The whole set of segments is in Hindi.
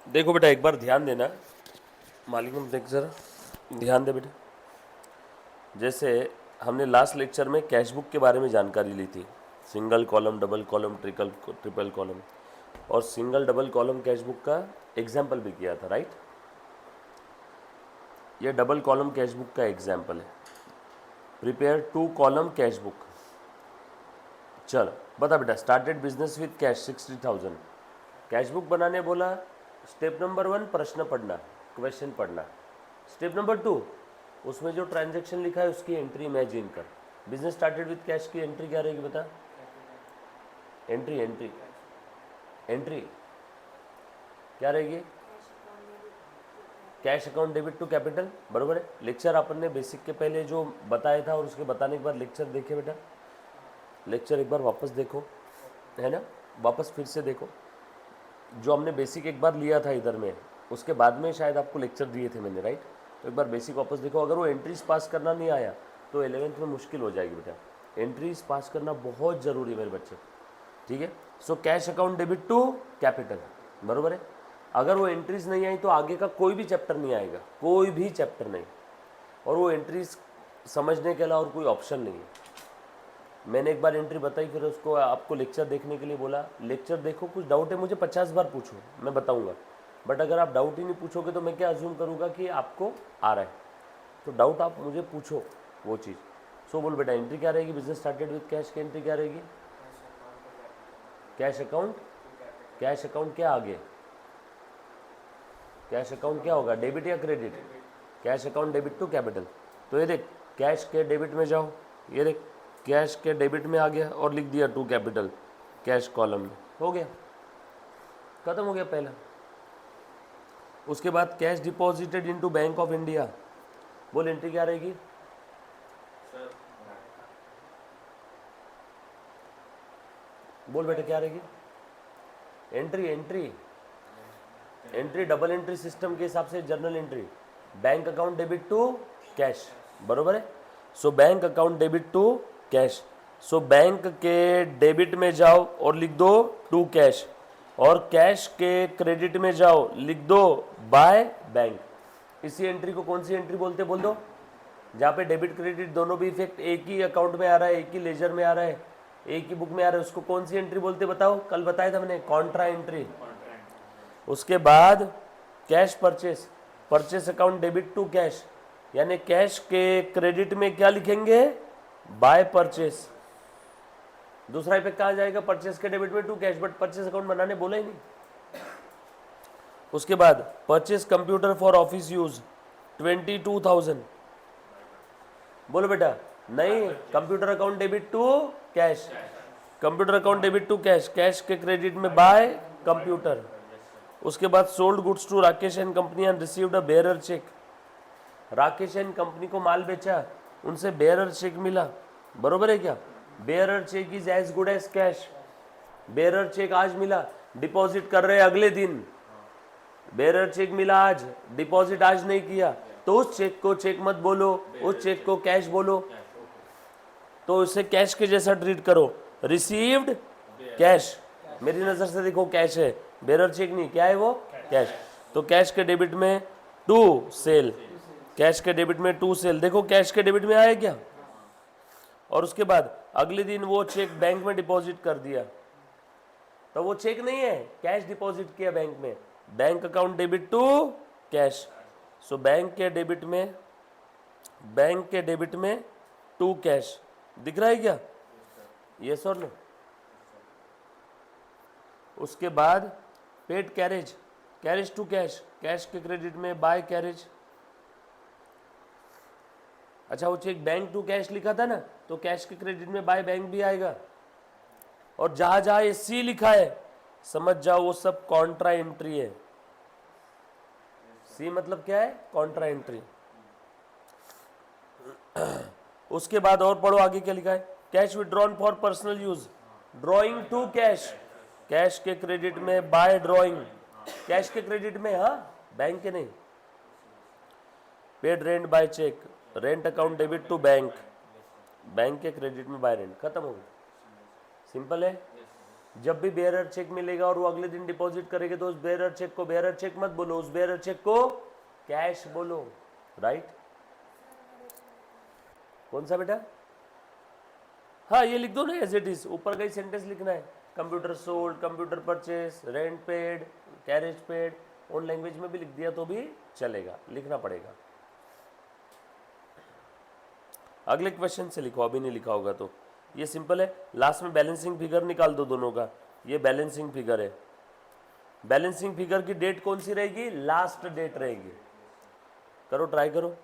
देखो बेटा, एक बार ध्यान देना। मालिक देख जरा, ध्यान दे बेटा। जैसे हमने लास्ट लेक्चर में कैश बुक के बारे में जानकारी ली थी, single column, double column, triple column, और single double column cash book का एग्जाम्पल भी किया था, राइट। ये डबल कॉलम कैश बुक का एग्जाम्पल है। Prepare 2 column cash book. चलो बता बेटा, started business with cash 60,000। Cash book बनाने बोला। स्टेप नंबर 1 प्रश्न पढ़ना, क्वेश्चन पढ़ना। स्टेप नंबर 2 उसमें जो ट्रांजैक्शन लिखा है उसकी एंट्री इमेजिन कर। बिजनेस स्टार्टेड विथ कैश की एंट्री क्या रहेगी बता। एंट्री एंट्री एंट्री क्या रहेगी? Cash account debit to capital, बरोबर है। लेक्चर अपन ने बेसिक के पहले जो बताया था और उसके बताने के बाद लेक्चर देखे बेटा। लेक्चर एक बार वापस देखो, है ना, वापस फिर से देखो। जो हमने बेसिक एक बार लिया था इधर में, उसके बाद में शायद आपको लेक्चर दिए थे मैंने, राइट। तो एक बार बेसिक वापस देखो। अगर वो एंट्रीज पास करना नहीं आया तो 11th में मुश्किल हो जाएगी बेटा। एंट्रीज पास करना बहुत ज़रूरी है मेरे बच्चे, ठीक है। So cash account debit to capital, बरोबर है। अगर वो एंट्रीज नहीं आई तो आगे का कोई भी चैप्टर नहीं आएगा, कोई भी चैप्टर नहीं। और वो एंट्रीज समझने के अलावा और कोई ऑप्शन नहीं है। मैंने एक बार एंट्री बताई, फिर उसको आपको लेक्चर देखने के लिए बोला। लेक्चर देखो, कुछ डाउट है मुझे 50 बार पूछो, मैं बताऊंगा। बट अगर आप डाउट ही नहीं पूछोगे तो मैं क्या अज्यूम करूँगा कि आपको आ रहा है। तो डाउट आप मुझे पूछो वो चीज़। सो बोल बेटा, एंट्री क्या रहेगी? बिजनेस स्टार्टेड विथ कैश की एंट्री क्या रहेगी? Cash account. कैश अकाउंट क्या आगे? कैश अकाउंट क्या होगा, डेबिट या credit? Cash account debit to capital. तो ये देख, कैश के डेबिट में जाओ, ये देख कैश के डेबिट में आ गया और लिख दिया टू कैपिटल कैश कॉलम में, हो गया, खत्म हो गया पहला। उसके बाद cash deposited into Bank of India, बोल एंट्री क्या रहेगी? बोल बेटा क्या रहेगी? Entry entry entry double entry system के हिसाब से journal entry, bank account debit to cash, बरोबर है। So bank account debit to cash. So bank के डेबिट में जाओ और लिख दो टू कैश, और कैश के क्रेडिट में जाओ लिख दो बाय बैंक। इसी एंट्री को कौन सी एंट्री बोलते, बोल दो। जहाँ पे डेबिट क्रेडिट दोनों भी इफेक्ट एक ही अकाउंट में आ रहा है, एक ही लेजर में आ रहा है, एक ही बुक में आ रहा है, उसको कौन सी एंट्री बोलते बताओ? कल बताया था मैंने, कॉन्ट्रा एंट्री। उसके बाद cash purchase, purchase account debit to cash, यानी कैश के क्रेडिट में क्या लिखेंगे? Bye purchase. दूसरा इफेक्ट कहाँ जाएगा? परचेस के डेबिट में to cash, but purchase account बनाने बोला ही नहीं। उसके बाद purchase computer for office use 22,000, बोलो बेटा। नहीं, computer account debit to cash, computer account debit to cash, cash के क्रेडिट में बाय कंप्यूटर। उसके बाद sold goods to Rakesh and company and received a bearer cheque, Rakesh and company को माल बेचा, उनसे बेयरर चेक मिला, बरोबर है क्या? Bearer cheque is as good as cash. Bearer cheque आज मिला, डिपॉजिट कर रहे अगले दिन। बेयरर चेक मिला आज, डिपॉजिट आज नहीं किया, तो उस चेक को चेक मत बोलो, उस चेक को कैश बोलो। तो उसे कैश के जैसा ट्रीट करो। रिसीव्ड कैश, मेरी नजर से देखो कैश है, बेयरर चेक नहीं, क्या है वो? कैश। तो कैश के डेबिट में टू सेल, कैश के डेबिट में टू सेल, देखो कैश के डेबिट में आया क्या? और उसके बाद अगले दिन वो चेक बैंक में डिपॉजिट कर दिया, तो वो चेक नहीं है, कैश डिपॉजिट किया बैंक में। Bank account debit to cash. So bank के डेबिट में, बैंक के डेबिट में टू कैश, दिख रहा है क्या? यस और नो? उसके बाद paid carriage, carriage to cash, cash के क्रेडिट में बाय कैरेज। अच्छा, वो चेक बैंक टू कैश लिखा था ना, तो कैश के क्रेडिट में बाय बैंक भी आएगा। और जहां जहां ये सी लिखा है समझ जाओ वो सब कॉन्ट्रा एंट्री है। सी मतलब क्या है? Contra entry. उसके बाद और पढ़ो आगे क्या लिखा है। Cash withdrawn for personal use, drawing to cash, cash के क्रेडिट में बाय ड्रॉइंग, कैश के क्रेडिट में, हाँ, बैंक के नहीं। Paid rent by cheque, rent account debit to bank, bank के क्रेडिट में बाय रेंट, खत्म हो गया। सिंपल है। जब भी बेयरर चेक मिलेगा और वो अगले दिन डिपॉजिट करेंगे तो उस बेयरर चेक को बेयरर चेक मत बोलो, उस बेयरर चेक को कैश बोलो, राइट? कौन सा बेटा? हाँ ये लिख दो ना एज इट इज, ऊपर का ही सेंटेंस लिखना है। Computer sold, computer purchase, rent paid, carriage paid, own language में भी लिख दिया तो भी चलेगा, लिखना पड़ेगा। अगले क्वेश्चन से लिखो, अभी नहीं लिखा होगा तो। ये सिंपल है, लास्ट में बैलेंसिंग फिगर निकाल दो दोनों का। ये बैलेंसिंग फिगर है, बैलेंसिंग फिगर की डेट कौन सी रहेगी? लास्ट डेट रहेगी। करो, ट्राई करो।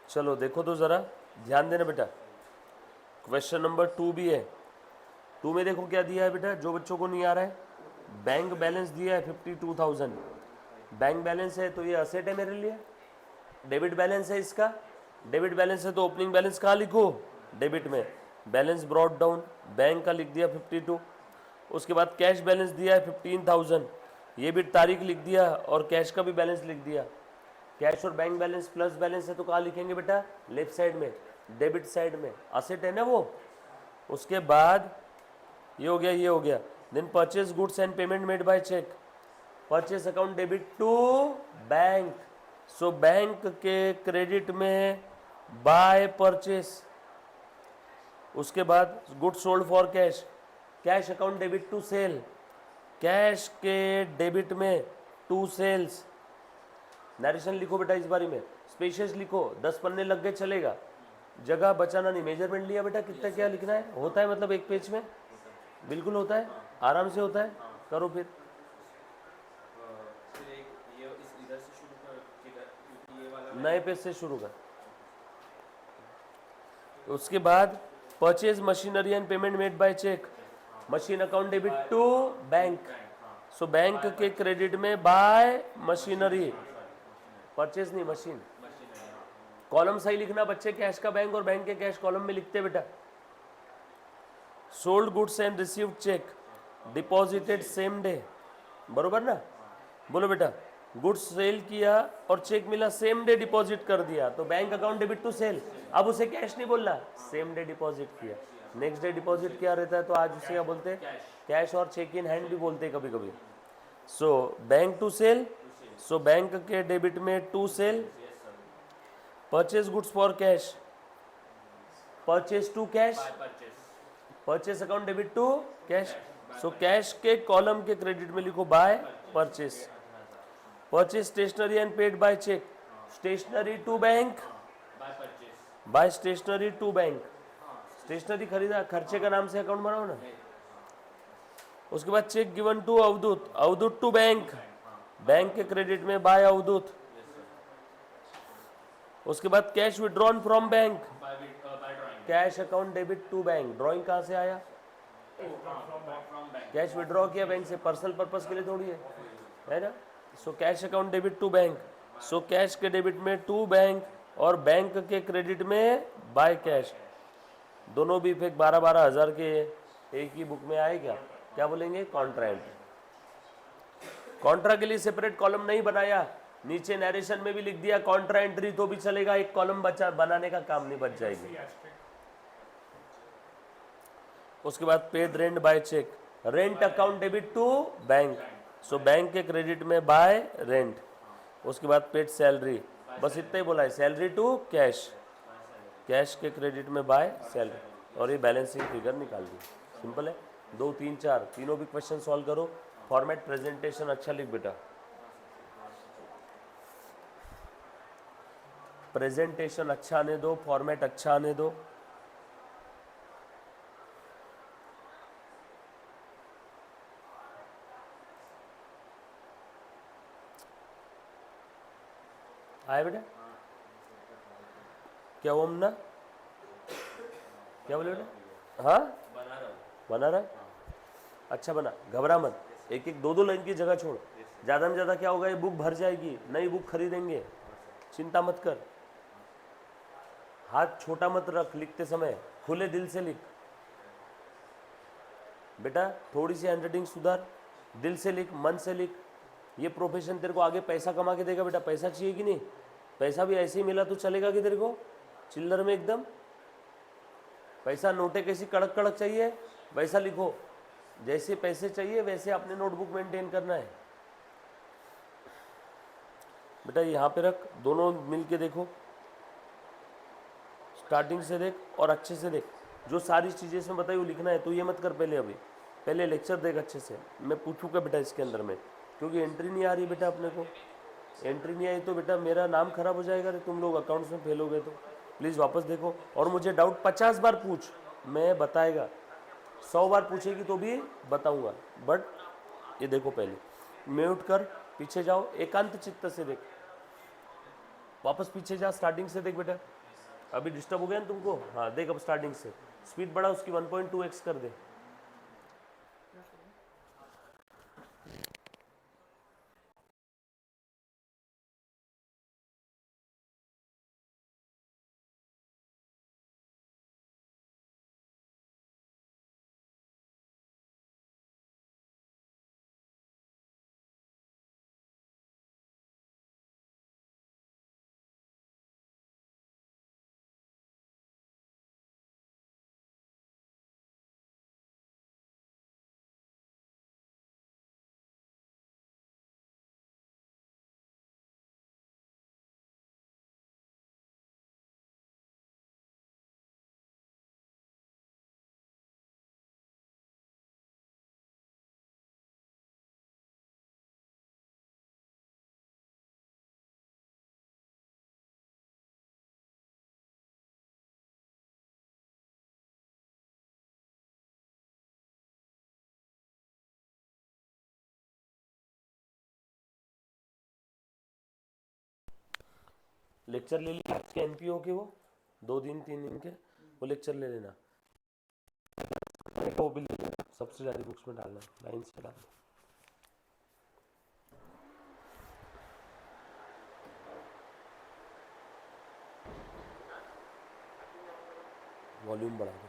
चलो देखो तो जरा, ध्यान देना बेटा। क्वेश्चन नंबर 2 भी है। 2 में देखो क्या दिया है बेटा, जो बच्चों को नहीं आ रहा है। बैंक बैलेंस दिया है 52,000। बैंक बैलेंस है तो ये असेट है मेरे लिए। डेबिट बैलेंस है इसका, डेबिट बैलेंस है तो ओपनिंग बैलेंस कहाँ लिखो? डेबिट में। बैलेंस ब्रॉट डाउन, बैंक का लिख दिया 52। उसके बाद कैश बैलेंस दिया है 15,000, ये भी तारीख लिख दिया और कैश का भी बैलेंस लिख दिया। कैश और बैंक बैलेंस प्लस बैलेंस है तो कहाँ लिखेंगे बेटा? लेफ्ट साइड में, डेबिट साइड में। असेट है ना वो। उसके बाद ये हो गया, ये हो गया। Then purchase goods and payment made by cheque, purchase account debit to bank. So bank के क्रेडिट में बाय परचेस। उसके बाद goods sold for cash, cash account debit to sale, cash के डेबिट में टू सेल्स। नरेशन लिखो बेटा इस बारे में, स्पेशस लिखो, 10 पन्ने लग गए चलेगा, जगह बचाना नहीं। मेजरमेंट लिया बेटा कितना क्या लिखना है? होता है मतलब एक पेज में? बिल्कुल होता है, आराम से होता है। करो फिर। नए पेज से शुरू कर। उसके बाद purchase machinery and payment made by cheque, machine account debit to bank. So bank के क्रेडिट में बाय मशीनरी, परचेज नहीं मशीन। कॉलम सही लिखना बच्चे, कैश का बैंक और बैंक के कैश कॉलम में लिखते बेटा। Sold goods and received cheque, deposited same day, बरोबर ना? बोलो बेटा, गुड्स सेल किया और चेक मिला, सेम डे डिपॉजिट कर दिया तो bank account debit to sale. अब उसे कैश नहीं बोलना, सेम डे डिपॉजिट किया। नेक्स्ट डे डिपॉजिट किया रहता है तो आज उसे क्या बोलते हैं? कैश, और चेक इन हैंड भी बोलते हैं कभी कभी। So bank to sale, so bank के डेबिट में to sale. Purchase goods for cash, purchase to cash, purchase account debit to cash. So cash के कॉलम के क्रेडिट में लिखो by purchase. Purchase stationery and paid by cheque, stationery to bank, by stationery to bank. Stationery खरीदा, खर्चे का नाम से अकाउंट बनाओ ना। उसके बाद cheque given to Avadhut, Avadhut to bank, bank के क्रेडिट में बाय अवधूत। उसके बाद cash withdrawn from bank, cash account debit to bank. Drawing कहाँ से आया? कैश विड्रॉ किया बैंक से, पर्सनल पर्पस के लिए थोड़ी है ना? So cash account debit to bank, so cash के डेबिट में टू बैंक और बैंक के क्रेडिट में बाय कैश। दोनों भी फिर 12-12 हज़ार के एक ही बुक में आए क्या? क्या बोलेंगे? Contra entry. कॉन्ट्रा के लिए सेपरेट कॉलम नहीं बनाया, नीचे नरेशन में भी लिख दिया कॉन्ट्रा एंट्री तो भी चलेगा, एक कॉलम बचा, बनाने का काम नहीं बच जाएगी। उसके बाद paid rent by cheque, rent account debit to bank, so bank के क्रेडिट में बाय रेंट। उसके बाद पेड सैलरी, बस इतना ही बोला है, सैलरी टू कैश, कैश के क्रेडिट में बाय सैलरी। और ये बैलेंसिंग फिगर निकाल दी। सिंपल है, 2, 3, 4 तीनों भी क्वेश्चन सॉल्व करो। फॉर्मेट प्रेजेंटेशन अच्छा लिख बेटा, प्रेजेंटेशन अच्छा आने दो, फॉर्मेट अच्छा आने दो। आए बेटा? क्या ओम ना, क्या बोले बेटा? हाँ बना रहा है, अच्छा बना, घबरा मत। एक एक 2-2 लाइन की जगह छोड़, ज़्यादा में ज़्यादा क्या होगा, ये बुक भर जाएगी, नई बुक खरीदेंगे, चिंता मत कर। हाथ छोटा मत रख लिखते समय, खुले दिल से लिख बेटा। थोड़ी सी हैंडराइटिंग सुधार, दिल से लिख, मन से लिख। ये प्रोफेशन तेरे को आगे पैसा कमा के देगा बेटा। पैसा चाहिए कि नहीं? पैसा भी ऐसे ही मिला तो चलेगा कि तेरे को चिल्लर में एकदम? पैसा नोटे कैसी कड़क कड़क चाहिए वैसा लिखो, जैसे पैसे चाहिए वैसे आपने नोटबुक मेंटेन करना है। बेटा यहाँ पे रख, दोनों मिल के देखो, स्टार्टिंग से देख और अच्छे से देख, जो सारी चीज़ें इसमें बताई वो लिखना है। तो ये मत कर पहले, अभी पहले लेक्चर देख अच्छे से, मैं पूछूंगा बेटा इसके अंदर में, क्योंकि एंट्री नहीं आ रही बेटा अपने को। एंट्री नहीं आई तो बेटा मेरा नाम खराब हो जाएगा रे, तुम लोग अकाउंट्स में फेल हो गए तो। प्लीज़ वापस देखो, और मुझे डाउट 50 बार पूछ, मैं बताएगा, 100 बार पूछेगी तो भी बताऊंगा, बट ये देखो पहले, म्यूट कर, पीछे जाओ, एकांत चित्त से देख, वापस पीछे जा, स्टार्टिंग से देख बेटा। अभी डिस्टर्ब हो गया ना तुमको? हाँ देख, अब स्टार्टिंग से स्पीड बढ़ा, उसकी 1.2x कर दे। लेक्चर ले लिया आपके एनपीओ के, वो 2 दिन 3 दिन के, वो लेक्चर ले लेना, वो भी ले लेना, सबसे ज़्यादा बुक्स में डालना, लाइन से डालना। वॉल्यूम बढ़ा दो,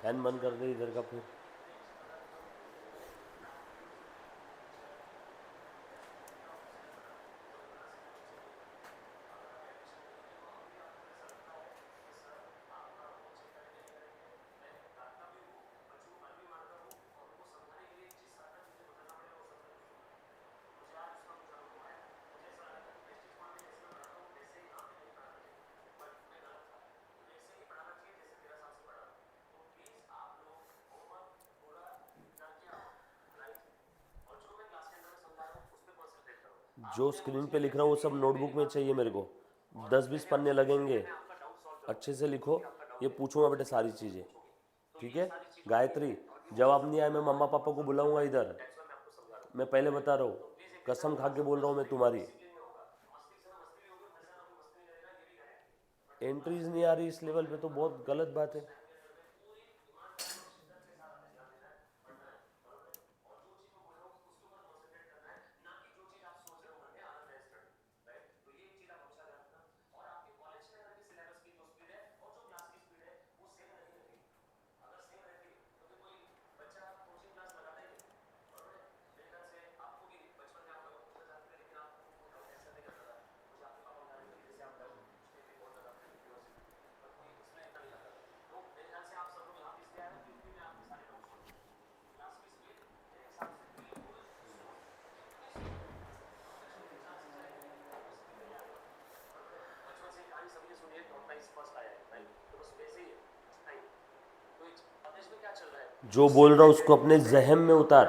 फैन बंद कर दे इधर का फिर। जो स्क्रीन पे लिख रहा हूँ वो सब नोटबुक में चाहिए मेरे को, 10-20 पन्ने लगेंगे, अच्छे से लिखो। ये पूछूंगा बेटा सारी चीज़ें, ठीक है? गायत्री, जवाब नहीं आया मैं मम्मा पापा को बुलाऊंगा इधर, मैं पहले बता रहा हूँ, कसम खा के बोल रहा हूँ मैं तुम्हारी। एंट्रीज नहीं आ रही इस लेवल पे तो बहुत गलत बात है। जो बोल रहा हूँ उसको अपने जहन में उतार,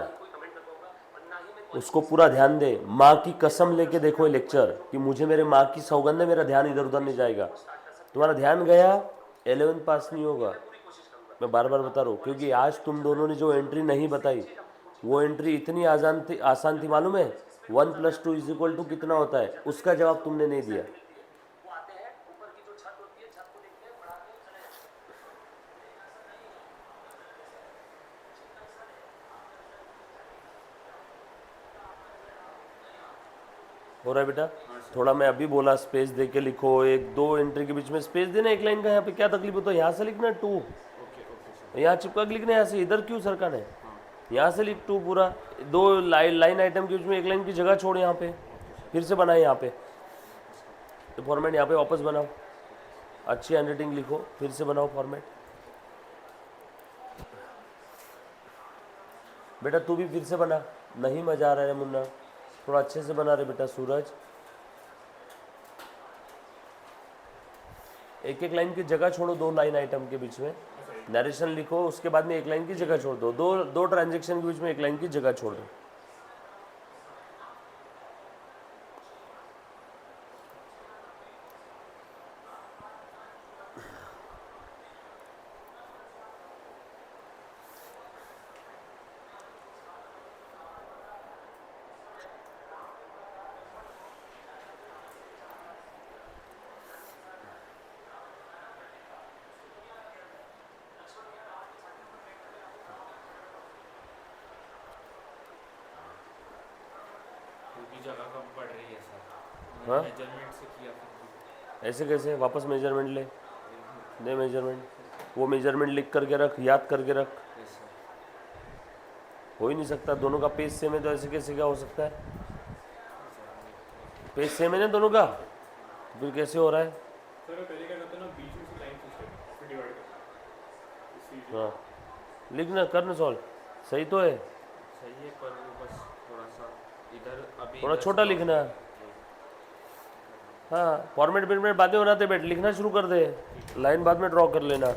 उसको पूरा ध्यान दे। माँ की कसम लेके देखो ये लेक्चर, कि मुझे मेरे माँ की सौगंध है, मेरा ध्यान इधर उधर नहीं जाएगा। तुम्हारा ध्यान गया 11th पास नहीं होगा, मैं बार बार बता रहा हूँ। क्योंकि आज तुम दोनों ने जो एंट्री नहीं बताई, वो एंट्री इतनी आसान थी मालूम है? 1+2 = कितना होता है, उसका जवाब तुमने नहीं दिया। हो रहा है बेटा? थोड़ा मैं अभी बोला स्पेस दे के लिखो, 1-2 एंट्री के बीच में स्पेस देना, एक लाइन का। यहाँ पे क्या तकलीफ होता है? यहाँ से लिखना 2, यहाँ चिपका के लिखना, यहाँ से इधर क्यों सरकाना है? यहाँ से लिख 2 पूरा, 2 लाइन आइटम के बीच में एक लाइन की जगह छोड़, यहाँ पे फिर से बनाए यहाँ पे। ये फॉर्मेट यहाँ पे वापस बनाओ, अच्छी हैंडराइटिंग लिखो, फिर से बनाओ फॉर्मेट। बेटा तू भी फिर से बना, नहीं मजा आ रहा है मुन्ना, थोड़ा अच्छे से बना रहे बेटा सूरज। एक एक लाइन की जगह छोड़ो, दो लाइन आइटम के बीच में नरेशन लिखो, उसके बाद में एक लाइन की जगह छोड़ दो, दो ट्रांजेक्शन के बीच में एक लाइन की जगह छोड़ दो। क्योंकि जगह कम पड़ रही है सर, हाँ मेजरमेंट से किया फिर ऐसे कैसे, वापस मेजरमेंट ले, दे मेजरमेंट, वो मेजरमेंट लिख करके रख, याद करके रख। Yes sir. हो ही नहीं सकता, दोनों का पेज सेम है तो ऐसे कैसे क्या हो सकता है? पेज सेम है ना दोनों का, फिर कैसे हो रहा है? सर पहले क्या करते हैं ना, बीच में से लाइन खींचते फिर डिवाइड करते हैं। हाँ लिखना, करना सॉल्व, सही तो है, सही है, पर वो बस थोड़ा सा इधर अभी थोड़ा इधर छोटा से लिखना। हाँ फॉर्मेट बिरमेट बातें बनाते बैठ, लिखना शुरू कर दे, लाइन बाद में ड्रॉ कर लेना।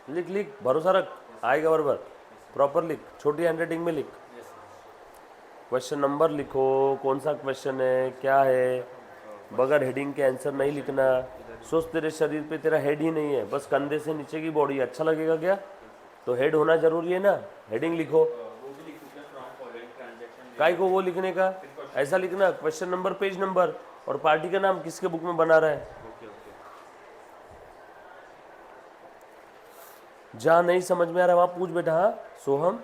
लिख लिख, भरोसा रख, आएगा बराबर, प्रॉपर लिख, छोटी हैंडराइटिंग में लिख। Yes sir. क्वेश्चन नंबर लिखो, कौन सा क्वेश्चन है, क्या है, बगैर हेडिंग के आंसर नहीं लिखना। सोच तेरे शरीर पे तेरा हेड ही नहीं है, बस कंधे से नीचे की बॉडी, अच्छा लगेगा क्या? तो हेड होना जरूरी है ना, हेडिंग लिखो। वो भी लिख सकते हैं, फ्रॉम फॉलोइंग ट्रांजैक्शन। काय को वो लिखने का, ऐसा लिखना, क्वेश्चन नंबर, पेज नंबर और पार्टी का नाम, किसके बुक में बना रहा है। Okay okay. जहाँ नहीं समझ में आ रहा वहाँ पूछ बेटा। हाँ सोहम,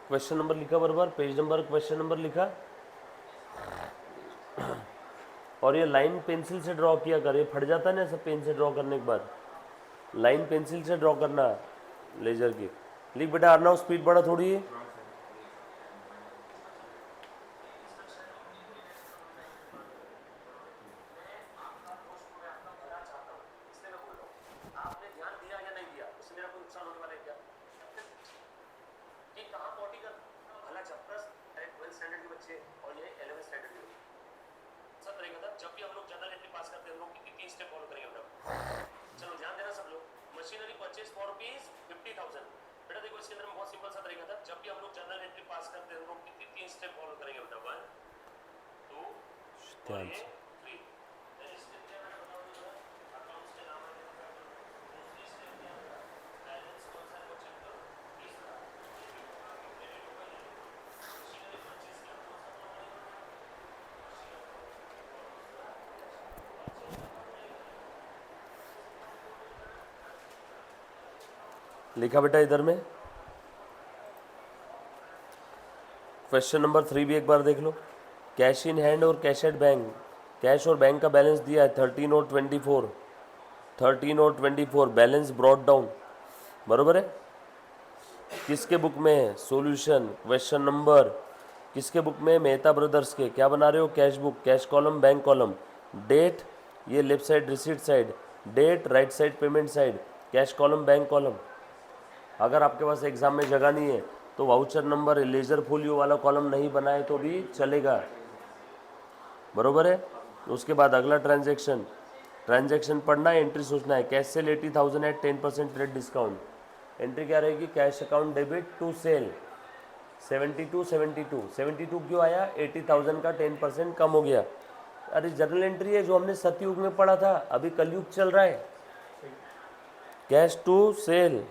क्वेश्चन नंबर लिखा बराबर, पेज नंबर, क्वेश्चन नंबर लिखा, और ये लाइन पेंसिल से ड्रॉ किया कर, ये फट जाता है ना सब पेन से ड्रॉ करने के बाद, लाइन पेंसिल से ड्रॉ करना लेजर की। लिख बेटा, अर्नव स्पीड बढ़ा थोड़ी है। जब भी हम लोग जनरल एंट्री पास करते हैं हम लोग कितनी स्टेप फॉलो करेंगे बेटा? चलो ध्यान देना सब लोग। Machinery purchase for rupees 50,000। बेटा देखो इसके अंदर में बहुत सिंपल सा तरीका था, जब भी हम लोग जनरल एंट्री पास करते हैं हम लोग कितनी स्टेप फॉलो करेंगे बेटा? 1 2 3 स्टेप क्या है बताओ जरा, अकाउंट्स के नाम है, दूसरी स्टेप क्या है, बैलेंस कौन सा है वो चेक करो, तीसरा क्रेडिट होगा ये, मशीनरी परचेज क्या कौन सा काम है, लिखा बेटा इधर में। क्वेश्चन नंबर 3 भी एक बार देख लो, कैश इन हैंड और कैश एट बैंक, कैश और बैंक का बैलेंस दिया है 13 और 24, 13 और 24, बैलेंस ब्रॉट डाउन, बरोबर है। किसके बुक में है? सॉल्यूशन, क्वेश्चन नंबर किसके बुक में? मेहता ब्रदर्स के। क्या बना रहे हो? Cash book, cash column, bank column, date ये left side receipt side, date right side payment side, cash column bank column. अगर आपके पास एग्जाम में जगह नहीं है तो वाउचर नंबर लेजर फोलियो वाला कॉलम नहीं बनाए तो भी चलेगा, बरोबर है। उसके बाद अगला ट्रांजैक्शन, ट्रांजैक्शन पढ़ना है, एंट्री सोचना है। Cash sale 80,000 at 10% trade discount, entry क्या रहेगी? Cash account debit to sale 72 क्यों आया? 80,000 का 10% कम हो गया। अरे जर्नल एंट्री है जो हमने सतयुग में पढ़ा था, अभी कलयुग चल रहा है। कैश टू सेल,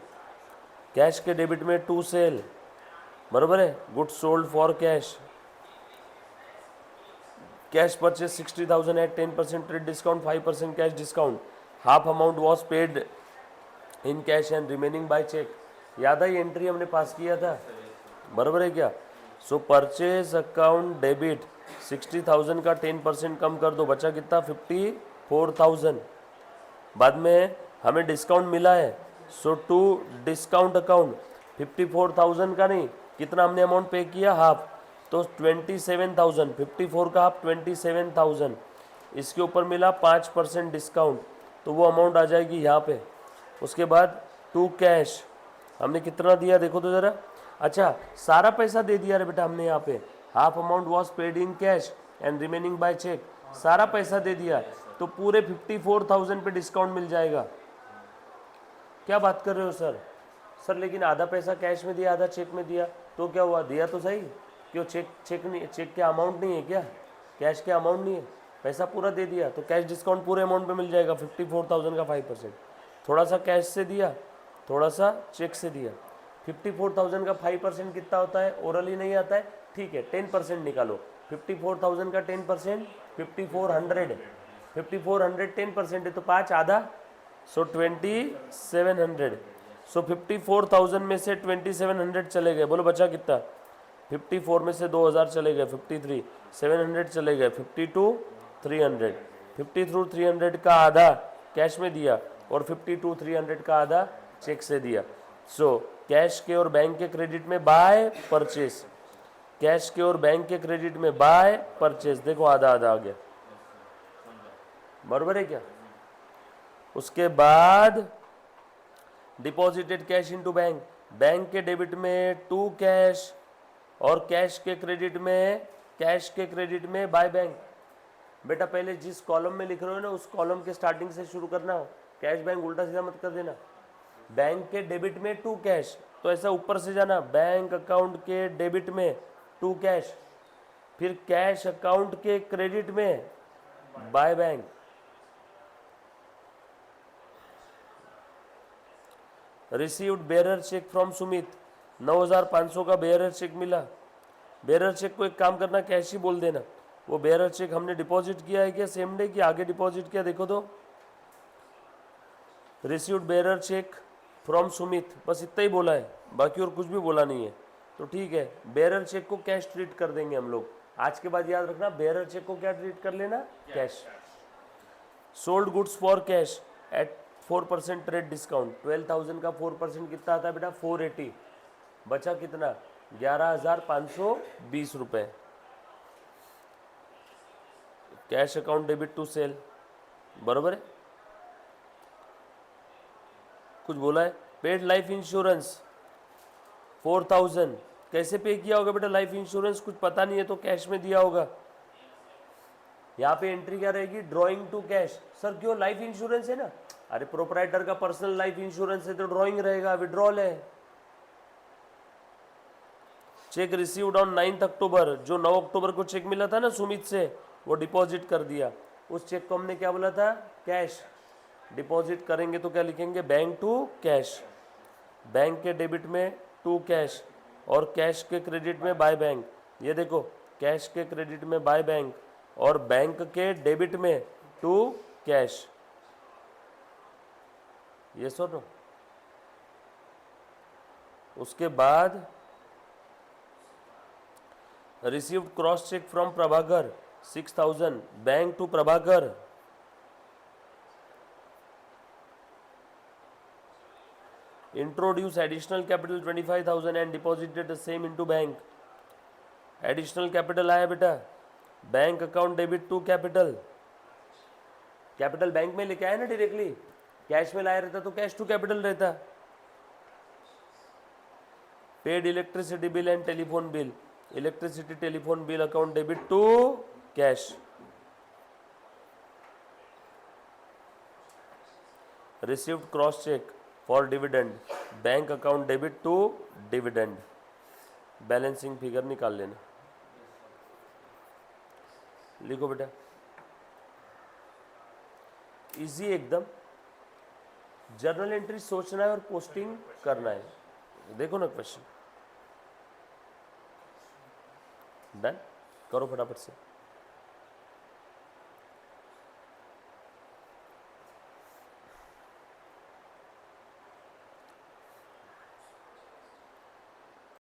कैश के डेबिट में टू सेल, बरोबर है। Goods sold for cash, cash purchase 60,000 at 10% trade discount 5% cash discount, half amount was paid in cash and remaining by cheque. याद है ये एंट्री हमने पास किया था, बराबर है क्या? सो परचेज अकाउंट डेबिट 60,000 का 10% कम कर दो, बचा कितना? 54,000। बाद में हमें डिस्काउंट मिला है, सो टू डिस्काउंट अकाउंट 54,000 का नहीं, कितना हमने अमाउंट पे किया? हाफ, तो 27,000, 54 का हाफ 27,000। इसके ऊपर मिला 5% डिस्काउंट, तो वो अमाउंट आ जाएगी यहाँ पे। उसके बाद टू कैश हमने कितना दिया देखो तो ज़रा। अच्छा, सारा पैसा दे दिया रे बेटा हमने यहाँ पे। Half amount was paid in cash and remaining by cheque, सारा पैसा दे दिया, तो पूरे 54,000 पे डिस्काउंट मिल जाएगा। क्या बात कर रहे हो सर? सर लेकिन आधा पैसा कैश में दिया, आधा चेक में दिया, तो क्या हुआ? दिया तो सही, क्यों? चेक नहीं, चेक के अमाउंट नहीं है क्या? कैश के अमाउंट नहीं है, पैसा पूरा दे दिया, तो कैश डिस्काउंट पूरे अमाउंट पे मिल जाएगा 54,000 का 5%। थोड़ा सा कैश से दिया, थोड़ा सा चेक से दिया। 54,000 का 5% कितना होता है? ओरली नहीं आता है, ठीक है 10% निकालो। 54,000 का 10% 5400, 5400 10% है तो 5 आधा, सो 2700। सो 54,000 में से 2700 चले गए, बोलो बचा कितना? 54 में से 2000 चले गए 53, 700 चले गए 52, 300। 52 300 का आधा कैश में दिया और 52 300 का आधा चेक से दिया। सो कैश के और बैंक के क्रेडिट में बाय परचेस, कैश के और बैंक के क्रेडिट में बाय परचेस, देखो आधा आधा आ गया, बराबर है क्या? उसके बाद deposited cash into bank, bank के डेबिट में टू कैश और कैश के क्रेडिट में बाय बैंक। बेटा पहले जिस कॉलम में लिख रहे हो ना उस कॉलम के स्टार्टिंग से शुरू करना हो, कैश बैंक उल्टा सीधा मत कर देना। बैंक के डेबिट में टू कैश, तो ऐसा ऊपर से जाना, बैंक अकाउंट के डेबिट में टू कैश, फिर कैश अकाउंट के क्रेडिट में by bank. Received bearer check from Sumit, 9,500 का बेरर चेक मिला। बेरर चेक को एक काम करना, कैश ही बोल देना। वो बेरर चेक हमने डिपॉजिट किया है क्या सेम डे, कि आगे डिपॉजिट किया देखो तो। Received bearer check from Sumit, बस इतना ही बोला है, बाकी और कुछ भी बोला नहीं है, तो ठीक है। बेरर चेक को कैश ट्रीट कर देंगे हम लोग। आज के बाद याद रखना, बेरर चेक को क्या ट्रीट कर लेना? Cash. Sold goods for cash at 4% trade discount, 12,000 का 4% कितना आता है बेटा? 480। बचा कितना? 11,520 रुपये। Cash account debit to sale, बरोबर है? कुछ बोला है? पेड लाइफ इंश्योरेंस 4,000, कैसे पे किया होगा बेटा लाइफ इंश्योरेंस? कुछ पता नहीं है तो कैश में दिया होगा। यहाँ पे एंट्री क्या रहेगी? Drawing to cash. सर क्यों? लाइफ इंश्योरेंस है ना। अरे प्रोपराइटर का पर्सनल लाइफ इंश्योरेंस है तो ड्रॉइंग रहेगा, विड्रॉल है। चेक रिसीव्ड ऑन 9 अक्टूबर, जो 9 अक्टूबर को चेक मिला था ना सुमित से, वो डिपॉजिट कर दिया। उस चेक को हमने क्या बोला था? कैश। डिपॉजिट करेंगे तो क्या लिखेंगे? Bank to cash. बैंक के डेबिट में टू कैश और कैश के क्रेडिट में बाय बैंक। ये देखो, कैश के क्रेडिट में बाय बैंक और बैंक के डेबिट में टू कैश। ये सुनो, उसके बाद received cross cheque from Prabhakar 6,000, bank to Prabhakar. Introduce additional capital 25,000 and deposited the same into bank. Additional capital आया बेटा, bank account debit to capital. Capital bank में लेके आया ना डायरेक्टली, कैश में लाया रहता तो कैश टू कैपिटल रहता। Paid electricity bill and telephone bill, electricity telephone bill account debit to cash. Received cross cheque for dividend, bank account debit to dividend. Balancing figure निकाल लेना, लिखो बेटा। इजी एकदम, जर्नल एंट्री सोचना है और पोस्टिंग करना है। देखो ना क्वेश्चन, डन, करो फटाफट से।